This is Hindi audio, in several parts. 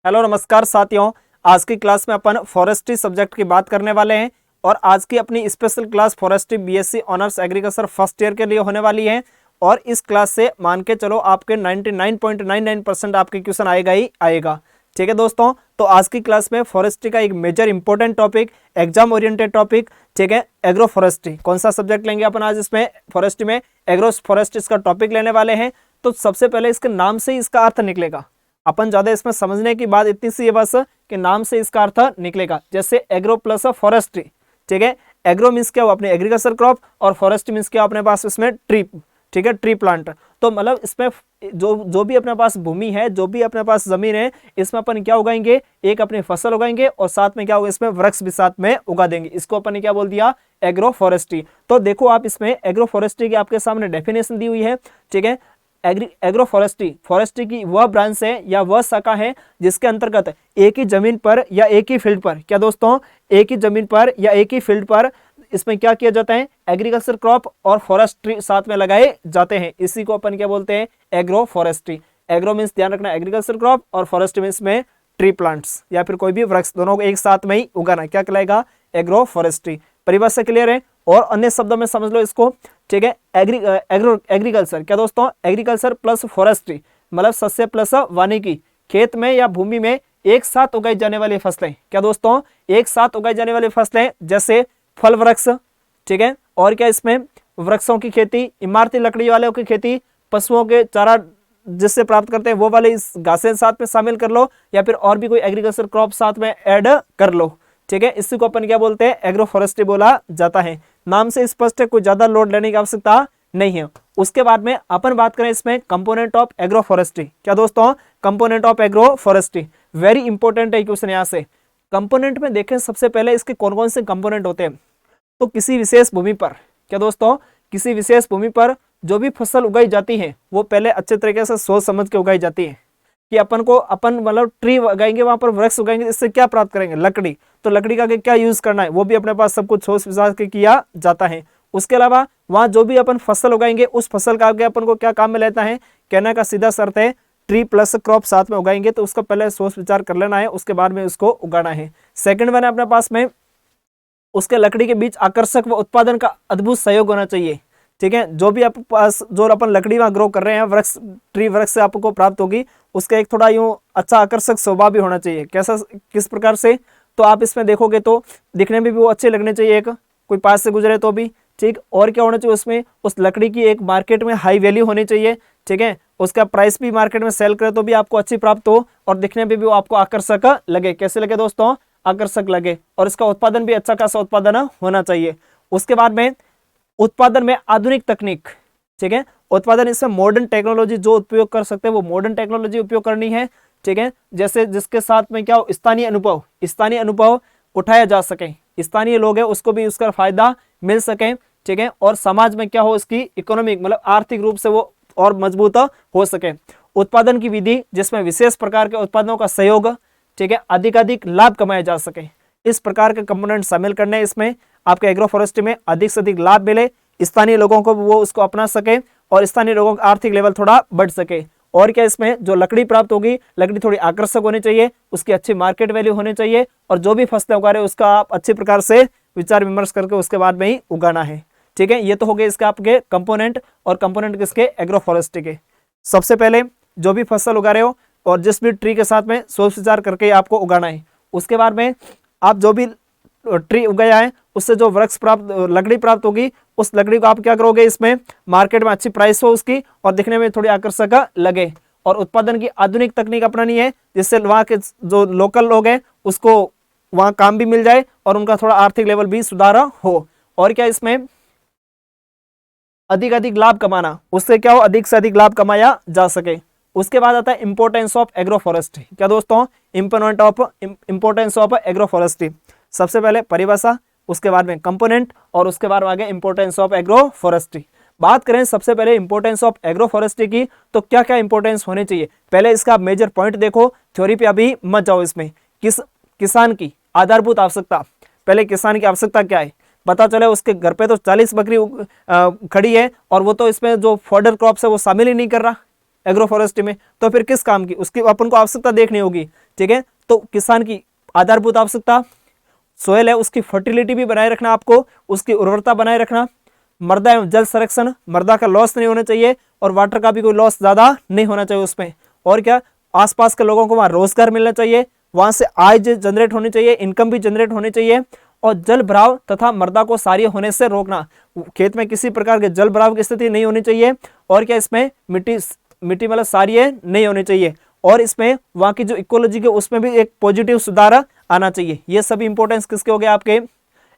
हेलो नमस्कार साथियों। आज की क्लास में अपन फॉरेस्ट्री सब्जेक्ट की बात करने वाले हैं और आज की अपनी special class forestry BSc honours agriculture first year के लिए होने वाली है। और इस क्लास से मान के चलो आपके 99.99% आपके क्वेश्चन आएगा ही आएगा। ठीक है दोस्तों, तो आज की क्लास में फॉरेस्ट्री का एक major important topic, exam oriented topic, ठीक है, एग्रो फॉरेस्ट्री। कौन सा सब्जेक्ट लेंगे अपन आज इसमें? फॉरेस्ट्री में एग्रो फॉरेस्ट्री इसका टॉपिक लेने वाले हैं। तो सबसे पहले इसके नाम से ही इसका अर्थ निकलेगा। अपन ज्यादा इसमें समझने की बात इतनी सी है बस कि नाम से इसका अर्थ निकलेगा। जैसे एग्रो प्लस फॉरेस्ट्री, ठीक है। एग्रो मीन्स क्या हुआ अपने एग्रीकल्चर क्रॉप और फॉरेस्ट मीन्स क्या अपने पास इसमें ट्री, ठीक है, ट्री प्लांट। तो मतलब इसमें जो भी अपने पास भूमि है, जो भी अपने पास जमीन है, इसमें अपन क्या उगाएंगे? एक अपनी फसल उगाएंगे और साथ में क्या होगा? इसमें वृक्ष भी साथ में उगा देंगे। इसको अपन ने क्या बोल दिया? Agro forestry. तो देखो आप इसमें एग्रो फॉरेस्ट्री की आपके सामने डेफिनेशन दी हुई है, ठीक है। एग्रो फॉरेस्ट्री की वह ब्रांच है या वह शाखा है जिसके अंतर्गत एक ही जमीन पर या एक ही फील्ड पर, क्या दोस्तों, एक ही जमीन पर या एक ही फील्ड पर इसमें क्या किया जाता है? एग्रीकल्चर क्रॉप और फॉरेस्ट्री साथ में लगाए जाते हैं। इसी को अपन क्या बोलते हैं? Agro forestry. एग्रो मीन्स ध्यान रखना एग्रीकल्चर क्रॉप और फॉरेस्ट्री मीन्स में ट्री प्लांट्स या फिर कोई भी वृक्ष, दोनों को एक साथ में ही उगाना, क्या कहलाएगा? Agro forestry. परिभाषा क्लियर है? और अन्य शब्दों में समझ लो इसको, ठीक है। एग्रीकल्चर क्या दोस्तों? एग्रीकल्चर प्लस फॉरेस्ट्री मतलब सस्य प्लस वानिकी, खेत में या भूमि में एक साथ उगाई जाने वाली फसलें, क्या दोस्तों? एक साथ उगाई जाने वाली फसलें जैसे फल वृक्ष, ठीक है। और क्या इसमें वृक्षों की खेती, इमारती लकड़ी वालों की खेती, पशुओं के चारा जिससे प्राप्त करते हैं वो वाले इस घासें साथ में शामिल कर लो, या फिर और भी कोई एग्रीकल्चर क्रॉप साथ में ऐड कर लो, ठीक है। इसी को अपन क्या बोलते हैं? एग्रो फॉरेस्ट्री बोला जाता है। नाम से स्पष्ट है, कोई ज्यादा लोड लेने की आवश्यकता नहीं है। उसके बाद में अपन बात करें इसमें कंपोनेंट ऑफ एग्रो फॉरेस्ट्री, क्या दोस्तों? Component of agro forestry very important है क्वेश्चन। यहाँ से कंपोनेंट में देखें सबसे पहले इसके कौन कौन से कंपोनेंट होते हैं। तो किसी विशेष भूमि पर, क्या दोस्तों, किसी विशेष भूमि पर जो भी फसल उगाई जाती है वो पहले अच्छे तरीके से सोच समझ के उगाई जाती है कि अपन मतलब ट्री उगाएंगे, वहां पर वृक्ष उगाएंगे, इससे क्या प्राप्त करेंगे? लकड़ी। तो लकड़ी का क्या यूज करना है वो भी अपने पास सब कुछ सोच विचार के किया जाता है। उसके अलावा वहां जो भी अपन फसल उगाएंगे उस फसल का आगे अपन को क्या काम में लेता है? कहने का सीधा शर्त है ट्री प्लस क्रॉप साथ में उगाएंगे तो उसका पहले सोच विचार कर लेना है, उसके बाद में उसको उगाना है। सेकंड वन है अपने पास में उसके लकड़ी के बीच आकर्षक व उत्पादन का अद्भुत सहयोग होना चाहिए, ठीक है। जो भी आपके पास जो अपन लकड़ी वहां ग्रो कर रहे हैं, वृक्ष, ट्री वृक्ष से आपको प्राप्त होगी, उसका एक थोड़ा यूं अच्छा आकर्षक स्वभाव भी होना चाहिए। कैसा, किस प्रकार से? तो आप इसमें देखोगे तो दिखने में भी वो अच्छे लगने चाहिए, एक कोई पास से गुजरे तो भी, ठीक। और क्या होना चाहिए उसमें? उस लकड़ी की एक मार्केट में हाई वैल्यू होनी चाहिए, ठीक है। उसका प्राइस भी मार्केट में सेल करे तो भी आपको अच्छी प्राप्त हो और दिखने में भी वो आपको आकर्षक लगे। कैसे लगे दोस्तों? आकर्षक लगे। और इसका उत्पादन भी अच्छा खासा उत्पादन होना चाहिए। उसके बाद में उत्पादन में आधुनिक तकनीक, ठीक है। उत्पादन इसमें मॉडर्न टेक्नोलॉजी जो उपयोग कर सकते हैं वो मॉडर्न टेक्नोलॉजी उपयोग करनी है, ठीक है। जैसे जिसके साथ में क्या हो? स्थानीय अनुभव उठाया जा सके, स्थानीय लोग हैं उसको भी उसका फायदा मिल सके, ठीक है। और समाज में क्या हो? इसकी इकोनॉमिक मतलब आर्थिक रूप से वो और मजबूत हो सके। उत्पादन की विधि जिसमें विशेष प्रकार के उत्पादनों का सहयोग, ठीक है, अधिकाधिक लाभ कमाया जा सके। इस प्रकार के कंपोनेंट शामिल करने इसमें आपके एग्रो फॉरेस्ट्री में अधिक से अधिक लाभ मिले, स्थानीय लोगों को वो उसको अपना सके और स्थानीय लोगों का आर्थिक लेवल थोड़ा बढ़ सके। और क्या इसमें जो लकड़ी प्राप्त होगी, लकड़ी थोड़ी आकर्षक होनी चाहिए, उसकी अच्छी मार्केट वैल्यू होनी चाहिए और जो भी फसलें उगा रहे हैं उसका आप अच्छे प्रकार से विचार विमर्श करके उसके बाद में ही उगाना है, ठीक है। ये तो हो गए इसके आपके कंपोनेंट। और कंपोनेंट किसके? एग्रो फॉरेस्ट्री के। सबसे पहले जो भी फसल उगा रहे हो और जिस भी ट्री के साथ में सोच विचार करके आपको उगाना है। उसके बाद में आप जो भी ट्री उगाया है उससे जो वृक्ष प्राप्त, लकड़ी प्राप्त होगी, उस लकड़ी को आप क्या करोगे? इसमें मार्केट में अच्छी प्राइस हो उसकी और दिखने में थोड़ी आकर्षक लगे। और उत्पादन की आधुनिक तकनीक अपनानी है जिससे वहाँ के जो लोकल लोग हैं उसको वहाँ काम भी मिल जाए और उनका थोड़ा आर्थिक लेवल भी सुधार हो। और क्या इसमें अधिक लाभ कमाना, उससे क्या हो? अधिक से अधिक लाभ कमाया जा सके। उसके बाद आता है इंपोर्टेंस ऑफ एग्रो फॉरेस्ट्री, क्या दोस्तों? Importance of agro forestry. सबसे पहले परिभाषा, उसके बाद में कंपोनेंट और उसके बाद आगे इंपोर्टेंस ऑफ एग्रो फॉरेस्ट्री। बात करें सबसे पहले इंपोर्टेंस ऑफ एग्रो फॉरेस्ट्री की, तो क्या क्या इंपोर्टेंस होने चाहिए? पहले इसका मेजर पॉइंट देखो, थ्योरी पे अभी मत जाओ। इसमें किसान की आधारभूत आवश्यकता, पहले किसान की आवश्यकता क्या है? पता चले उसके घर पे तो 40 बकरी खड़ी है और वो तो इसमें जो फॉडर क्रॉप्स है वो शामिल ही नहीं कर रहा एग्रो फॉरेस्ट्री में, तो फिर किस काम की? उसकी अपन को आवश्यकता देखनी होगी, ठीक है। तो किसान की आधारभूत आवश्यकता सोयल है, उसकी फर्टिलिटी भी बनाए रखना, आपको उसकी उर्वरता बनाए रखना, मृदा एवं जल संरक्षण, मृदा का लॉस नहीं होना चाहिए और वाटर का भी कोई लॉस ज्यादा नहीं होना चाहिए उसमें। और क्या, आसपास के लोगों को वहां रोजगार मिलना चाहिए, वहां से आय जनरेट होनी चाहिए, इनकम भी जनरेट होनी चाहिए। और जल भराव तथा मृदा को क्षारीय होने से रोकना, खेत में किसी प्रकार के जल भराव की स्थिति नहीं होनी चाहिए। और क्या, इसमें मिट्टी मतलब क्षारीय नहीं होनी चाहिए। और इसमें वहां की जो इकोलॉजी के उसमें भी एक पॉजिटिव सुधार आना चाहिए। ये सभी इंपॉर्टेंस किसके हो गए आपके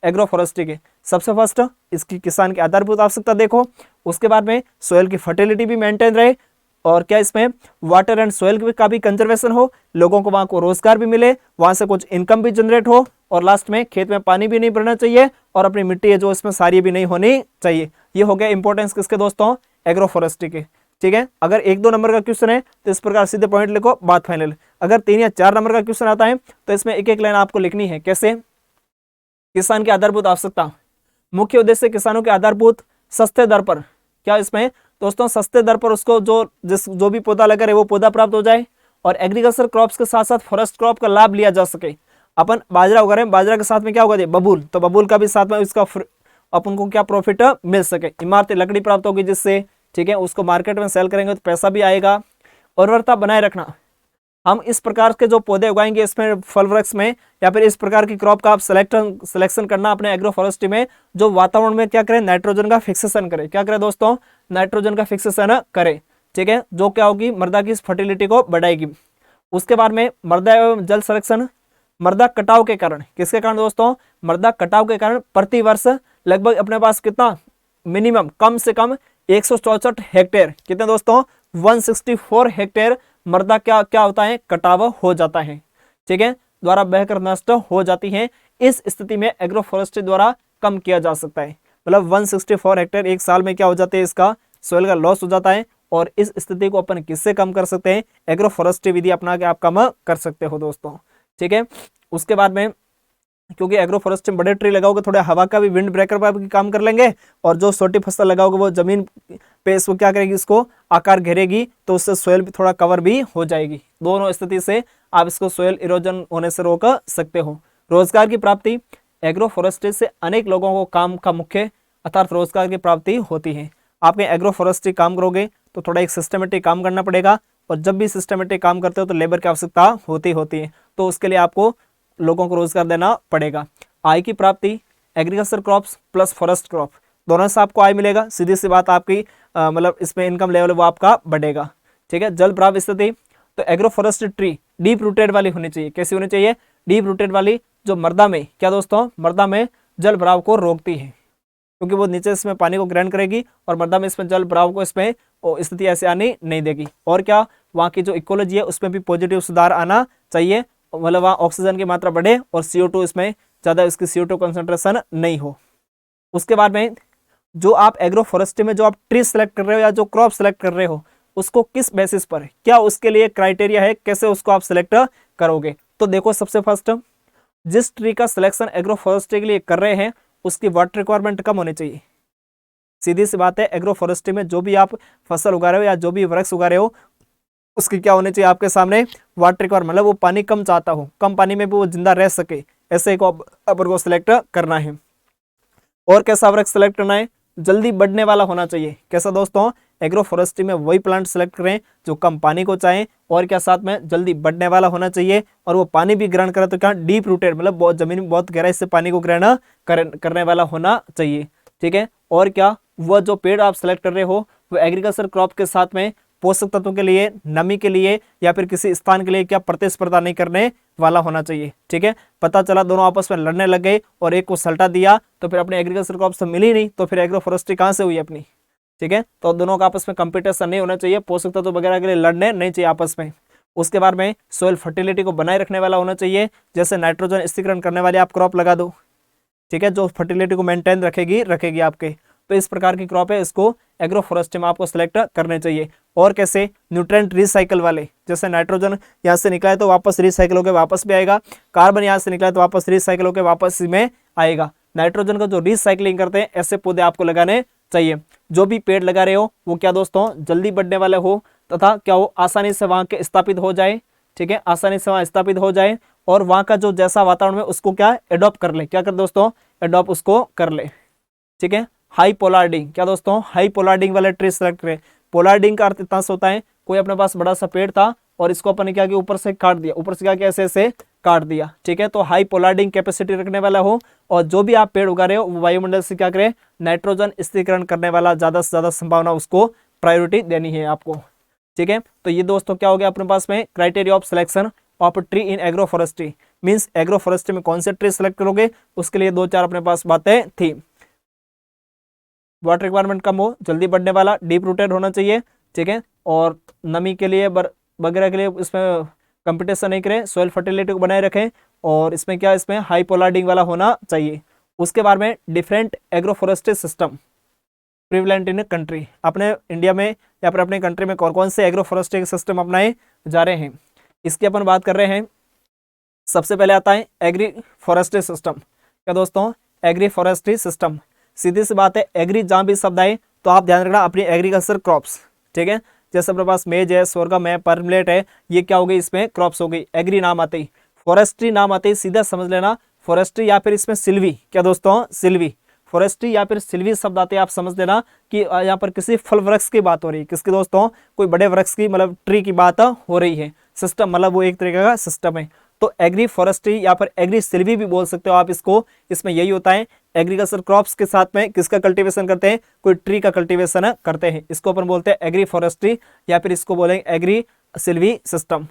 एग्रो फॉरेस्ट्री के। सबसे फर्स्ट इसकी किसान की आधारभूत आवश्यकता देखो, उसके बाद में सोयल की फर्टिलिटी भी मेंटेन रहे, और क्या इसमें वाटर एंड सोयल का भी कंजर्वेशन हो, लोगों को वहां को रोजगार भी मिले, वहां से कुछ इनकम भी जनरेट हो, और लास्ट में खेत में पानी भी नहीं बढ़ना चाहिए और अपनी मिट्टी है जो इसमें सारी भी नहीं होनी चाहिए। ये हो गया इंपॉर्टेंस किसके दोस्तों, एग्रो फॉरेस्ट्री के। ठीक है, अगर 1-2 नंबर का क्वेश्चन है तो इस प्रकार सीधे पॉइंट लिखो, बात फाइनल। अगर 3 या 4 नंबर का क्वेश्चन आता है तो इसमें एक एक लाइन आपको लिखनी है। कैसे, किसान की आधारभूत आवश्यकता, मुख्य उद्देश्य किसानों के आधारभूत सस्ते दर पर, क्या इसमें दोस्तों सस्ते दर पर उसको जो भी पौधा लगा रहे वो पौधा प्राप्त हो जाए, और एग्रीकल्चर क्रॉप्स के साथ साथ फॉरेस्ट क्रॉप का लाभ लिया जा सके। अपन बाजरा उगा रहे हैं, बाजरा के साथ में क्या उगा दे, बबूल, तो बबूल का भी साथ में उसका अपन को क्या प्रॉफिट मिल सके, इमारती लकड़ी प्राप्त होगी जिससे, ठीक है, उसको मार्केट में सेल करेंगे तो पैसा भी आएगा। उर्वरता बनाए रखना, हम इस प्रकार के जो पौधे उगाएंगे इसमें फल वृक्ष में, या फिर इस प्रकार की क्रॉप का आप सिलेक्शन करना अपने एग्रो फॉरेस्ट्री में, जो वातावरण में क्या करें, नाइट्रोजन का फिक्सेशन करें। क्या करें दोस्तों, नाइट्रोजन का फिक्सेशन करें, ठीक है, जो क्या होगी, मृदा की फर्टिलिटी को बढ़ाएगी। उसके बाद में मृदा एवं जल संरक्षण, मृदा कटाव के कारण, किसके कारण दोस्तों, मृदा कटाव के कारण प्रति वर्ष लगभग अपने पास कितना, मिनिमम कम से कम 164 हेक्टेयर, कितने दोस्तों, 164 हेक्टेयर मृदा क्या क्या होता है, कटाव हो जाता है, ठीक है, द्वारा बहकर नष्ट हो जाती है। इस स्थिति में एग्रो फॉरेस्ट्री द्वारा कम किया जा सकता है। मतलब 164 हेक्टेयर एक साल में क्या हो जाते हैं, इसका सोयल का लॉस हो जाता है। और इस स्थिति को अपन किससे कम कर सकते हैं, एग्रो फॉरेस्ट्री विधि अपना के आप कम कर सकते हो दोस्तों, ठीक है। उसके बाद में क्योंकि एग्रो फॉरेस्ट्री में बड़े ट्री लगाओगे, थोड़े हवा का भी, विंड ब्रेकर का भी काम कर लेंगे, और जो छोटी फसल लगाओगे वो जमीन पे इसको क्या करेगी, इसको आकार घेरेगी, तो उससे सोयल भी थोड़ा कवर भी हो जाएगी। दोनों स्थिति से आप इसको सोयल इरोजन होने से रोक सकते हो। रोजगार की प्राप्ति, एग्रो फॉरेस्ट्री से अनेक लोगों को काम का मुख्य अर्थात रोजगार की प्राप्ति होती है। आपके एग्रो फॉरेस्ट्री काम करोगे तो थोड़ा एक सिस्टमेटिक काम करना पड़ेगा, और जब भी सिस्टमेटिक काम करते हो तो लेबर की आवश्यकता होती है, तो उसके लिए आपको लोगों को रोजगार देना पड़ेगा। आय की प्राप्ति, agriculture crops plus forest crop, दोनों से आपको आय मिलेगा, सीधी सी बात, आपकी मतलब इसमें इनकम लेवल वो आपका बढ़ेगा, ठीक है। जल भराव स्थिति, तो agro forestry tree deep rooted वाली होनी चाहिए। कैसी होनी चाहिए, डीप रूटेड वाली, जो मृदा में क्या दोस्तों, मृदा में जल भराव को रोकती है, क्योंकि वो नीचे इसमें पानी को ग्रहण करेगी और मृदा में इसमें जल भराव को इसमें स्थिति ऐसे आनी नहीं देगी। और क्या, वहाँ की जो इकोलॉजी है उसमें भी पॉजिटिव सुधार आना चाहिए, मतलब वहाँ ऑक्सीजन की मात्रा बढ़े और CO2 इसमें ज़्यादा इसकी CO2 कंसंट्रेशन नहीं हो। उसके बाद में जो आप एग्रो फॉरेस्ट्री में जो आप ट्री सेलेक्ट कर रहे हो या जो क्रॉप सेलेक्ट कर रहे हो, उसको किस बेसिस पर, क्या उसके लिए क्राइटेरिया है, कैसे उसको आप सिलेक्ट करोगे। तो देखो, सबसे फर्स्ट जिस ट्री का सिलेक्शन एग्रो फॉरेस्ट्री के लिए कर रहे हैं उसकी वाटर रिक्वायरमेंट कम होनी चाहिए। सीधी सी बात है, एग्रो फॉरेस्ट्री में जो भी आप फसल उगा रहे हो या जो भी वृक्ष उगा रहे हो उसकी क्या होनी चाहिए, आपके सामने वाटर रिक्वायरमेंट, मतलब वो पानी कम चाहता हो, कम पानी में भी वो जिंदा रह सके, ऐसे को अपन को सिलेक्ट करना है। और कैसा वृक्ष सिलेक्ट करना है, जल्दी बढ़ने वाला होना चाहिए। कैसा दोस्तों, एग्रो फॉरेस्ट्री में वही प्लांट सेलेक्ट करें जो कम पानी को चाहें, और क्या साथ में जल्दी बढ़ने वाला होना चाहिए, और वो पानी भी ग्रहण करे तो क्या डीप रूटेड, मतलब बहुत जमीन में बहुत गहराई से पानी को ग्रहण करने वाला होना चाहिए, ठीक है। और क्या, वह जो पेड़ आप सेलेक्ट कर रहे हो वो एग्रीकल्चर क्रॉप के साथ में पोषक तत्वों के लिए, नमी के लिए या फिर किसी स्थान के लिए क्या प्रतिस्पर्धा नहीं करने वाला होना चाहिए, ठीक है। पता चला दोनों आपस में लड़ने लग गए और एक को सल्टा दिया तो फिर अपने एग्रीकल्चर क्रॉप से मिली नहीं, तो फिर एग्रो फॉरेस्ट्री कहाँ से हुई अपनी, ठीक है। तो दोनों का आपस में कंपटीशन नहीं होना चाहिए, पोषक तत्व वगैरह के लिए लड़ने नहीं चाहिए आपस में। उसके बाद में सोयल फर्टिलिटी को बनाए रखने वाला होना चाहिए, जैसे नाइट्रोजन स्थिरीकरण करने वाली आप क्रॉप लगा दो, ठीक है, जो फर्टिलिटी को मेंटेन रखेगी आपके। तो इस प्रकार की क्रॉप है, इसको एग्रो फॉरेस्ट्री में आपको सेलेक्ट करने चाहिए। और कैसे, न्यूट्रेंट रिसाइकल वाले, जैसे नाइट्रोजन यहाँ से निकला है तो वापस रिसाइकल होकर वापस भी आएगा, कार्बन यहाँ से निकला है तो वापस रिसाइकल होकर वापस में आएगा। नाइट्रोजन का जो रिसाइकलिंग करते हैं ऐसे पौधे आपको लगाने चाहिए। जो भी पेड़ लगा रहे हो वो क्या दोस्तों, जल्दी बढ़ने वाले हो तथा क्या वो आसानी से वहाँ के स्थापित हो जाए, ठीक है, आसानी से वहाँ स्थापित हो जाए और वहाँ का जो जैसा वातावरण है उसको क्या एडॉप्ट कर ले, क्या कर दोस्तों, एडॉप्ट उसको कर ले। ठीक है, हाई पोलार्डिंग, क्या दोस्तों, हाई पोलार्डिंग वाले ट्री सेलेक्ट करें। पोलार्डिंग का अर्थ इतना सा होता है, कोई अपने पास बड़ा सा पेड़ था और इसको अपन ने क्या किया, ऊपर से काट दिया, ऊपर से क्या किया, ऐसे ऐसे काट दिया। ठीक है, तो हाई पोलार्डिंग कैपेसिटी रखने वाला हो और जो भी आप पेड़ उगा रहे हो वो वायुमंडल से क्या करे, नाइट्रोजन स्थिरीकरण करने वाला, ज्यादा से ज्यादा संभावना उसको प्रायोरिटी देनी है आपको। ठीक है, तो ये दोस्तों क्या हो गया अपने पास में criteria of selection of tree in agro forestry, means agro forestry में कौन से ट्री सेलेक्ट करोगे, उसके लिए 2-4 अपने पास बातें थी। वाटर रिक्वायरमेंट कम हो, जल्दी बढ़ने वाला, डीप रूटेड होना चाहिए। ठीक है, और नमी के लिए वगैरह के लिए इसमें कंपटीशन नहीं करें, सॉइल फर्टिलिटी को बनाए रखें और इसमें क्या, इसमें हाई पोलार्डिंग वाला होना चाहिए। उसके बाद में different agro forestry system prevalent in country, अपने इंडिया में या फिर अपने कंट्री में कौन कौन से एग्रो फॉरेस्ट्री सिस्टम अपनाए जा रहे हैं, इसकी अपन बात कर रहे हैं। सबसे पहले आता है एग्री फॉरेस्ट्री सिस्टम। क्या दोस्तों, एग्री फॉरेस्ट्री सिस्टम, सीधी सी बात है, एग्री जहां भी शब्द आए तो आप ध्यान रखना अपनी एग्रीकल्चर क्रॉप्स। ठीक है, जैसे अपने पास मेज है, सोरगम है, परमलेट है, ये क्या हो गई, इसमें क्रॉप्स हो गई। एग्री नाम आते ही, फॉरेस्ट्री नाम आते ही सीधा समझ लेना फॉरेस्ट्री या फिर इसमें सिल्वी, क्या दोस्तों, सिल्वी, फॉरेस्ट्री या फिर सिल्वी शब्द आते हैं, आप समझ लेना कि यहाँ पर किसी फल वृक्ष की बात हो रही है, किसकी दोस्तों, कोई बड़े वृक्ष की, मतलब ट्री की बात हो रही है। सिस्टम मतलब वो एक तरीके का सिस्टम है। तो एग्री फॉरेस्ट्री या फिर एग्री सिल्वी भी बोल सकते हो आप इसको। इसमें यही होता है, एग्रीकल्चर क्रॉप्स के साथ में किसका कल्टीवेशन करते हैं, कोई ट्री का कल्टीवेशन करते हैं, इसको अपन बोलते हैं एग्री फॉरेस्ट्री या फिर इसको बोलेंगे एग्री सिल्वी सिस्टम।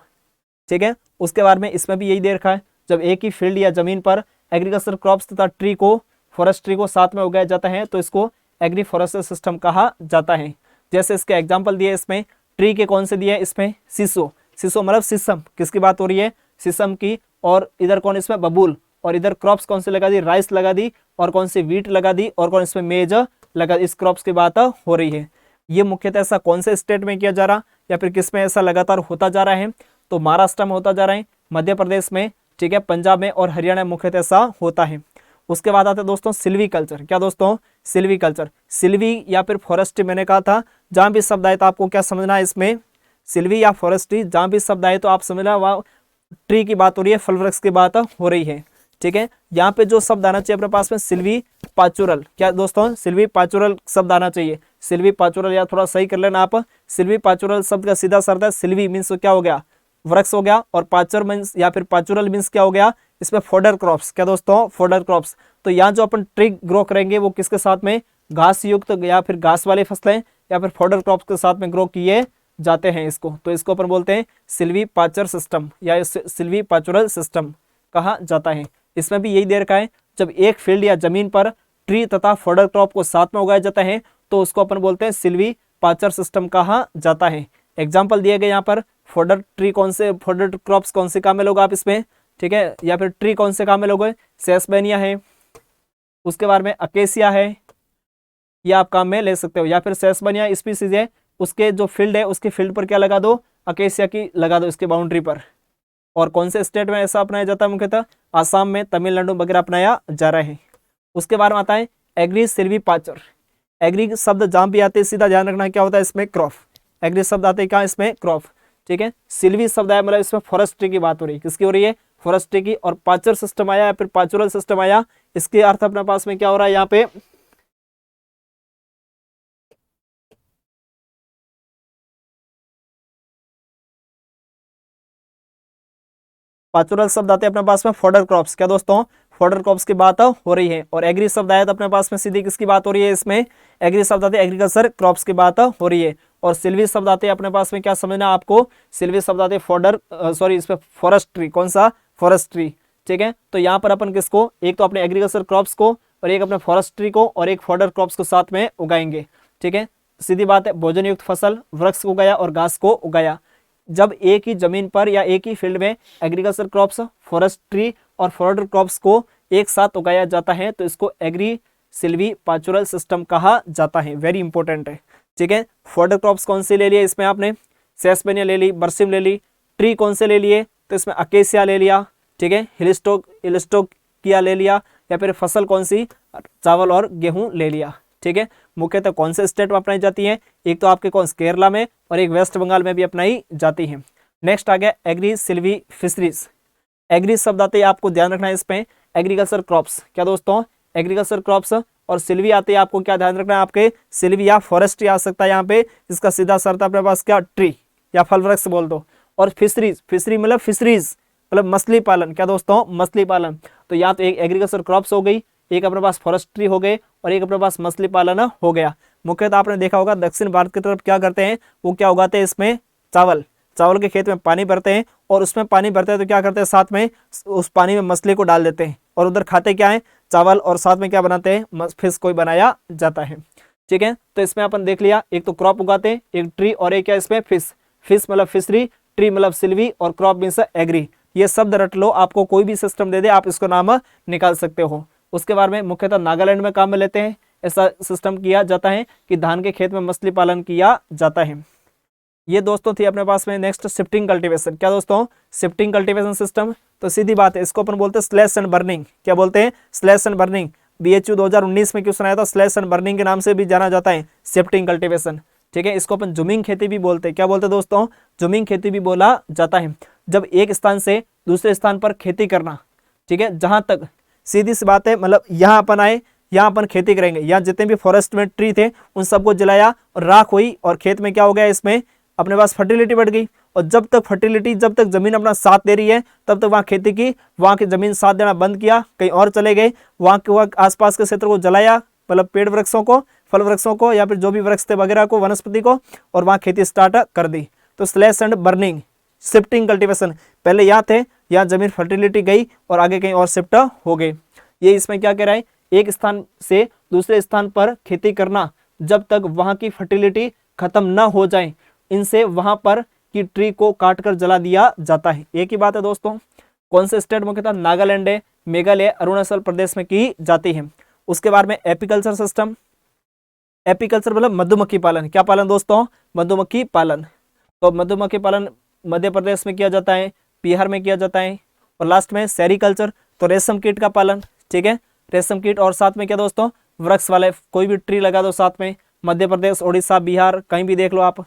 ठीक है, उसके बाद में इसमें भी यही दे रखा है, जब एक ही फील्ड या जमीन पर एग्रीकल्चर क्रॉप्स तथा ट्री को, फॉरेस्ट्री को साथ में उगाया जाता है तो इसको एग्री फॉरेस्ट्री सिस्टम कहा जाता है। जैसे इसके एग्जाम्पल दिए इसमें, ट्री के कौन से दिए इसमें, सीसो, सीसो मतलब शीशम, किसकी बात हो रही है, शीशम की। और इधर कौन इसमें, बबूल, और इधर क्रॉप्स कौन से लगा दी, राइस लगा दी, और कौन सी वीट लगा दी, और कौन इसमें मेज लगा, इस क्रॉप्स की बात हो रही है। ये मुख्यतः ऐसा कौन से स्टेट में किया जा रहा या फिर किस में ऐसा लगातार होता जा रहा है, तो महाराष्ट्र में होता जा रहा है, मध्य प्रदेश में, ठीक है, पंजाब में और हरियाणा में मुख्यतः ऐसा होता है। उसके बाद आता है दोस्तों सिल्वी कल्चर। क्या दोस्तों, सिल्वी कल्चर, सिल्वी या फिर फॉरेस्ट्री, मैंने कहा था जहां भी शब्द आए तो आपको क्या समझना है, इसमें सिल्वी या फॉरेस्ट्री जहां भी शब्द आए तो आप समझना वह ट्री की बात हो रही है, फल वृक्ष की बात हो रही है। ठीक है, यहाँ पे जो शब्द आना चाहिए अपने पास में, सिल्वी पाचुरल, क्या दोस्तों, सिल्वी पाचुरल शब्द आना चाहिए। सिल्वी पाचुरल, या थोड़ा सही कर लेना आप, सिल्वी पाचुरल शब्द का सीधा अर्थ है, सिल्वी मीन्स क्या हो गया, वृक्ष हो गया, और पाचर मीन्स या फिर पाचुरल मीन्स क्या हो गया, इसमें फोडर क्रॉप्स। क्या दोस्तों, फोडर क्रॉप्स। तो यहाँ जो अपन ट्री ग्रो करेंगे वो किसके साथ में, घास युक्त या फिर घास वाली फसलें या फिर फोडर क्रॉप्स के साथ में ग्रो किए जाते हैं इसको, तो इसको अपन बोलते हैं सिल्वी पाचर सिस्टम या सिल्वी पाचुरल सिस्टम कहा जाता है। इसमें भी यही दे रखा है, जब एक फील्ड या जमीन पर ट्री तथा फोडर क्रॉप को साथ में उगाया जाता है तो उसको अपन बोलते हैं सिल्वी पाचर सिस्टम कहा जाता है। एग्जाम्पल दिए गए यहाँ पर, फोडर ट्री कौन से, फोडर क्रॉप्स कौन से काम में लोगे आप इसमें, ठीक है, या फिर ट्री कौन से काम में लोगे, सेसबेनिया है, उसके बाद में अकेसिया है, ये आप काम में ले सकते हो, या फिर सेसबेनिया स्पीसीज है, उसके जो फील्ड है उसके फील्ड पर क्या लगा दो, अकेसिया की लगा दो इसके बाउंड्री पर। और कौन से स्टेट में ऐसा अपनाया जाता है, मुख्यतः आसाम में, तमिलनाडु वगैरह अपनाया जा रहा है। उसके बाद में आता है एग्री सिल्वी पाचर। एग्री शब्द जहां भी आते हैं सीधा ध्यान रखना क्या होता है इसमें, क्रॉप। एग्री शब्द आते हैं क्या, इसमें क्रॉप। ठीक है, सिल्वी शब्द आया मतलब इसमें फॉरेस्ट्री की बात हो रही है, किसकी हो रही है, फॉरेस्ट्री की। और पाचर सिस्टम आया या फिर पाचुरल सिस्टम आया, इसके अर्थ अपने पास में क्या हो रहा है यहाँ पे, पाचुरल शब्द आते हैं अपने पास में फोडर क्रॉप्स। क्या दोस्तों, फोडर क्रॉप्स की बात हो रही है। और एग्री शब्द आया तो अपने पास में सीधी किसकी बात हो रही है, इसमें एग्री शब्द आते हैं एग्रीकल्चर क्रॉप्स की बात हो रही है। और सिल्वी शब्द आते हैं अपने पास में, क्या समझना आपको, सिल्वी शब्द आते हैं फोडर, सॉरी इसमें फॉरेस्ट्री, कौन सा, फॉरेस्ट्री। ठीक है, तो यहाँ पर अपन किसको, एक तो अपने एग्रीकल्चर क्रॉप्स को और एक अपने फॉरेस्ट्री को और एक फोडर क्रॉप्स को साथ में उगाएंगे। ठीक है, सीधी बात है, भोजन युक्त फसल, वृक्ष को उगाया और घास को उगाया। जब एक ही जमीन पर या एक ही फील्ड में एग्रीकल्चर क्रॉप्स, फॉरेस्ट्री और फोडर क्रॉप्स को एक साथ उगाया जाता है तो इसको एग्री सिल्वी पाचुरल सिस्टम कहा जाता है। वेरी इंपॉर्टेंट है। ठीक है, फोडर क्रॉप्स कौन से ले लिए इसमें आपने, सेसबेनिया ले ली, बरसिम ले ली। ट्री कौन से ले लिए, तो इसमें अकेसिया ले लिया। ठीक है, हिलिस्टोकिया ले लिया, या फिर फसल कौन सी, चावल और गेहूं ले लिया। ठीक है, मुख्यतः कौन से स्टेट में अपनाई जाती है, एक तो आपके कौन, केरला में, और एक वेस्ट बंगाल में भी अपनाई जाती है। नेक्स्ट आ गया एग्री सिल्वी फिशरीज। एग्री शब्द आते ही आपको ध्यान रखना है इसमें एग्रीकल्चर क्रॉप्स। क्या दोस्तों, एग्रीकल्चर क्रॉप्स। और सिल्वी आते ही आपको क्या ध्यान रखना है, आपके सिल्वी या फॉरेस्ट्री आ सकता है यहाँ पे, इसका सीधा अर्थ अपने पास क्या, ट्री या फल वृक्ष बोल दो। और फिशरीज, फिशरी मतलब फिशरीज मतलब मछली पालन। क्या दोस्तों, मछली पालन। तो या तो एक एग्रीकल्चर क्रॉप्स हो गई, एक अपने पास फॉरेस्ट्री हो गए, और एक अपने पास मछली पालन हो गया। मुख्यतः आपने देखा होगा दक्षिण भारत की तरफ क्या करते हैं, वो क्या उगाते हैं इसमें, चावल। चावल के खेत में पानी भरते हैं, और उसमें पानी भरते हैं तो क्या करते हैं, साथ में उस पानी में मछली को डाल देते हैं, और उधर खाते क्या है, चावल, और साथ में क्या बनाते हैं, फिश कोई बनाया जाता है। ठीक है, तो इसमें अपन देख लिया, एक तो क्रॉप उगाते हैं, एक ट्री, और एक क्या इसमें फिश। फिश मतलब फिशरी, ट्री मतलब सिल्वी, और क्रॉप मीन्स एग्री। ये शब्द रट लो, आपको कोई भी सिस्टम दे दे आप इसको नाम निकाल सकते हो। उसके बाद में मुख्यतः नागालैंड में काम में लेते हैं, ऐसा सिस्टम किया जाता है कि धान के खेत में मछली पालन किया जाता है। ये दोस्तों थी अपने पास में। Next shifting cultivation. क्या दोस्तों, शिफ्टिंग कल्टीवेशन सिस्टम। तो सीधी बात है, इसको अपन बोलते हैं स्लैश एंड बर्निंग। क्या बोलते हैं, स्लैश एंड बर्निंग। BHU 2019 में क्वेश्चन आया था, स्लैश एंड बर्निंग के नाम से भी जाना जाता है शिफ्टिंग कल्टीवेशन। ठीक है, इसको अपन जुमिंग खेती भी बोलते हैं। क्या बोलते हैं दोस्तों, जुमिंग खेती भी बोला जाता है। जब एक स्थान से दूसरे स्थान पर खेती करना, ठीक है, जहां तक सीधी सी बात है, मतलब यहाँ अपन आए, यहाँ अपन खेती करेंगे, यहाँ जितने भी फॉरेस्ट में ट्री थे उन सबको जलाया और राख हुई, और खेत में क्या हो गया, इसमें अपने पास फर्टिलिटी बढ़ गई। और जब तक फर्टिलिटी, जब तक जमीन अपना साथ दे रही है, तब तक वहाँ खेती की, वहाँ की जमीन साथ देना बंद किया, कहीं और चले गए, वहाँ के आसपास के क्षेत्र को जलाया, मतलब पेड़ वृक्षों को, फल वृक्षों को, या फिर जो भी वृक्ष थे वगैरह को, वनस्पति को, और वहाँ खेती स्टार्ट कर दी। तो slash and burning, shifting cultivation. पहले यहाँ थे, यहाँ जमीन फर्टिलिटी गई और आगे कहीं और शिफ्ट हो गए। ये इसमें क्या कह रहा है, एक स्थान से दूसरे स्थान पर खेती करना जब तक वहाँ की फर्टिलिटी खत्म ना हो जाए, इनसे वहां पर की ट्री को काटकर जला दिया जाता है। एक ही बात है दोस्तों। कौन से स्टेट मुख्यतः, नागालैंड है, मेघालय, अरुणाचल प्रदेश में की जाती है। उसके बाद में एपीकल्चर सिस्टम। एपीकल्चर मतलब मधुमक्खी पालन। क्या पालन दोस्तों, मधुमक्खी पालन। तो मधुमक्खी पालन मध्य प्रदेश में किया जाता है, बिहार में किया जाता है। और लास्ट में सेरिकल्चर, तो रेशम कीट का पालन। ठीक है, रेशम कीट, और साथ में क्या दोस्तों, वृक्ष वाले कोई भी ट्री लगा दो साथ में, मध्य प्रदेश, उड़ीसा, बिहार, कहीं भी देख लो आप।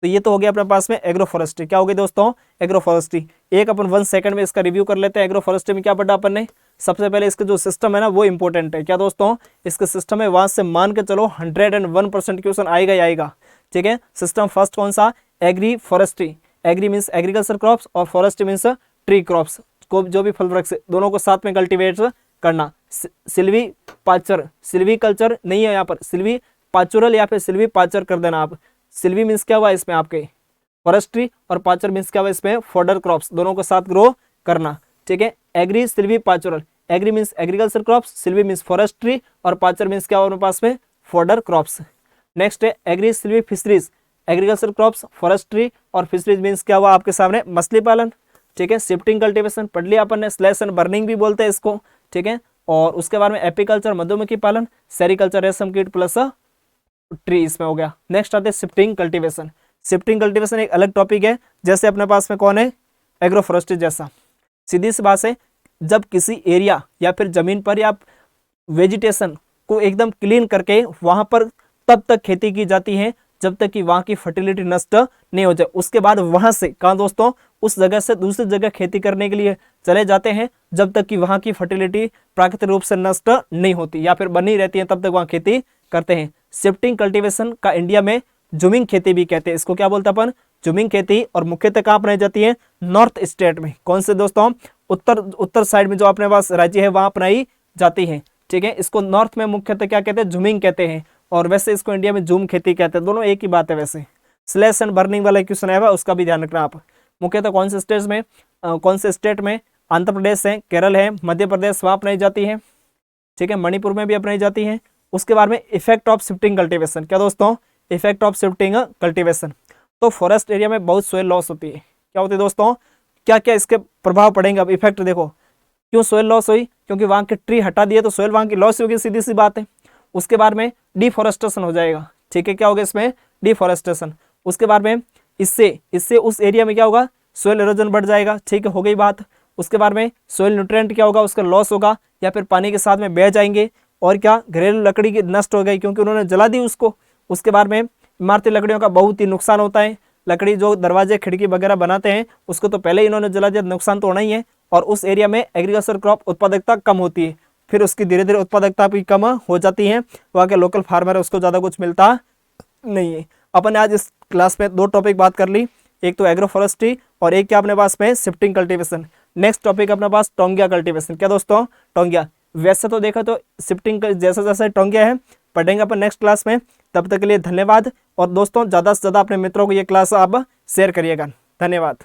तो ये तो हो गया अपने पास में एग्रो फॉरेस्ट्री। क्या हो गई दोस्तों, एग्रो फॉरेस्ट्री। एक अपन 1 सेकंड में इसका रिव्यू कर लेते हैं। एग्रो फॉरेस्ट्री में क्या पढ़ा अपन ने, सबसे पहले इसका जो सिस्टम है ना वो इंपॉर्टेंट है। क्या दोस्तों, इसका सिस्टम है, वहां से मान के चलो 101% क्वेश्चन आएगा ही आएगा। ठीक है, सिस्टम फर्स्ट कौन सा, agri forestry. Agri means agriculture crops, और फॉरेस्ट्री मीन्स ट्री क्रॉप्स को, जो भी फल वृक्ष दोनों को साथ में कल्टीवेट करना। सिल्वी पाचर, सिल्वी कल्चर नहीं है यहाँ पर, सिल्वी पाचुरल या फिर सिल्वी पाचर कर देना आप। सिल्वी मीन्स क्या हुआ इसमें आपके फॉरेस्ट्री, और पाचर मीन्स क्या हुआ इसमें फॉडर क्रॉप्स, दोनों को साथ ग्रो करना। ठीक है, agri silvi pastoral. Agri means agriculture crops, silvi means forestry, और पाचर मीन्स क्या हुआ पास में फॉडर क्रॉप्स। नेक्स्ट है agri silvi fisheries. Agriculture crops, forestry और फिशरीज मीन्स क्या हुआ आपके सामने, मछली पालन। ठीक है, शिफ्टिंग कल्टीवेशन पढ़ लिया अपन ने, स्लैश एंड बर्निंग भी बोलते हैं इसको। ठीक है, और उसके बाद में एपीकल्चर मधुमक्खी पालन, सेरिकल्चर रेशम कीट प्लस ट्री इसमें हो गया। नेक्स्ट आते हैं शिफ्टिंग कल्टीवेशन। शिफ्टिंग कल्टीवेशन एक अलग टॉपिक है, जैसे अपने पास में कौन है, एग्रो फॉरेस्ट्री जैसा। सीधी सी बात है, जब किसी एरिया या फिर जमीन पर या वेजिटेशन को एकदम क्लीन करके वहां पर तब तक खेती की जाती है जब तक कि वहां की फर्टिलिटी नष्ट नहीं हो जाए। उसके बाद वहां से कहाँ दोस्तों, उस जगह से दूसरी जगह खेती करने के लिए चले जाते हैं, जब तक कि वहां की फर्टिलिटी प्राकृतिक रूप से नष्ट नहीं होती या फिर बनी रहती है, तब तक वहां खेती करते हैं। शिफ्टिंग कल्टीवेशन का इंडिया में जुमिंग खेती भी कहते हैं। इसको क्या बोलते हैं अपन, जुमिंग खेती। और मुख्यतः कहाँ अपनाई जाती है, नॉर्थ स्टेट में। कौन से दोस्तों, उत्तर साइड में जो अपने पास राज्य है वहां अपनाई जाती है। ठीक है, इसको नॉर्थ में मुख्यतः क्या कहते हैं, जुमिंग कहते हैं, और वैसे इसको इंडिया में जूम खेती कहते हैं। दोनों एक ही बात है। वैसे स्लैश एंड बर्निंग वाला क्वेश्चन आया हुआ, उसका भी ध्यान रखना आप। मुख्यतः कौन से स्टेट में, आंध्र प्रदेश है, केरल है, मध्य प्रदेश, वहां अपनाई जाती है। ठीक है, मणिपुर में भी अपनाई जाती है। उसके बाद में इफेक्ट ऑफ शिफ्टिंग कल्टीवेशन। क्या दोस्तों, इफेक्ट ऑफ शिफ्टिंग कल्टीवेशन। तो फॉरेस्ट एरिया में बहुत सोइल लॉस होती है। क्या होती है दोस्तों, क्या क्या इसके प्रभाव पड़ेंगे। अब इफेक्ट देखो, क्यों सोइल लॉस हुई, क्योंकि वहां के ट्री हटा दिए तो सोइल वहां की लॉस होगी, सीधी सी बात है। उसके बाद में डिफॉरेस्टेशन हो जाएगा। ठीक है, क्या होगा इसमें, डिफॉरेस्टेशन। उसके बाद में इससे उस एरिया में क्या होगा, सोइल इरोजन बढ़ जाएगा। ठीक है, हो गई बात। उसके बाद में सोइल न्यूट्रिएंट क्या होगा, उसका लॉस होगा, या फिर पानी के साथ में बह जाएंगे। और क्या, घरेलू लकड़ी की नष्ट हो गई क्योंकि उन्होंने जला दी उसको। उसके बाद में इमारती लकड़ियों का बहुत ही नुकसान होता है। लकड़ी जो दरवाजे खिड़की वगैरह बनाते हैं उसको तो पहले ही इन्होंने जला दिया, नुकसान तो होना ही है। और उस एरिया में एग्रीकल्चर क्रॉप उत्पादकता कम होती है, फिर उसकी धीरे धीरे उत्पादकता भी कम हो जाती है, वहाँ के लोकल फार्मर है उसको ज़्यादा कुछ मिलता नहीं है। अपन ने आज इस क्लास में 2 टॉपिक बात कर ली, एक तो एग्रो फॉरेस्ट्री और एक क्या अपने पास में शिफ्टिंग कल्टीवेशन। नेक्स्ट टॉपिक अपने पास टोंगिया कल्टीवेशन। क्या दोस्तों, टोंगिया। वैसे तो देखा तो शिफ्टिंग जैसा जैसा टोंगिया है पढ़ेंगे अपन नेक्स्ट क्लास में। तब तक के लिए धन्यवाद। और दोस्तों ज़्यादा से ज़्यादा अपने मित्रों को ये क्लास आप शेयर करिएगा। धन्यवाद।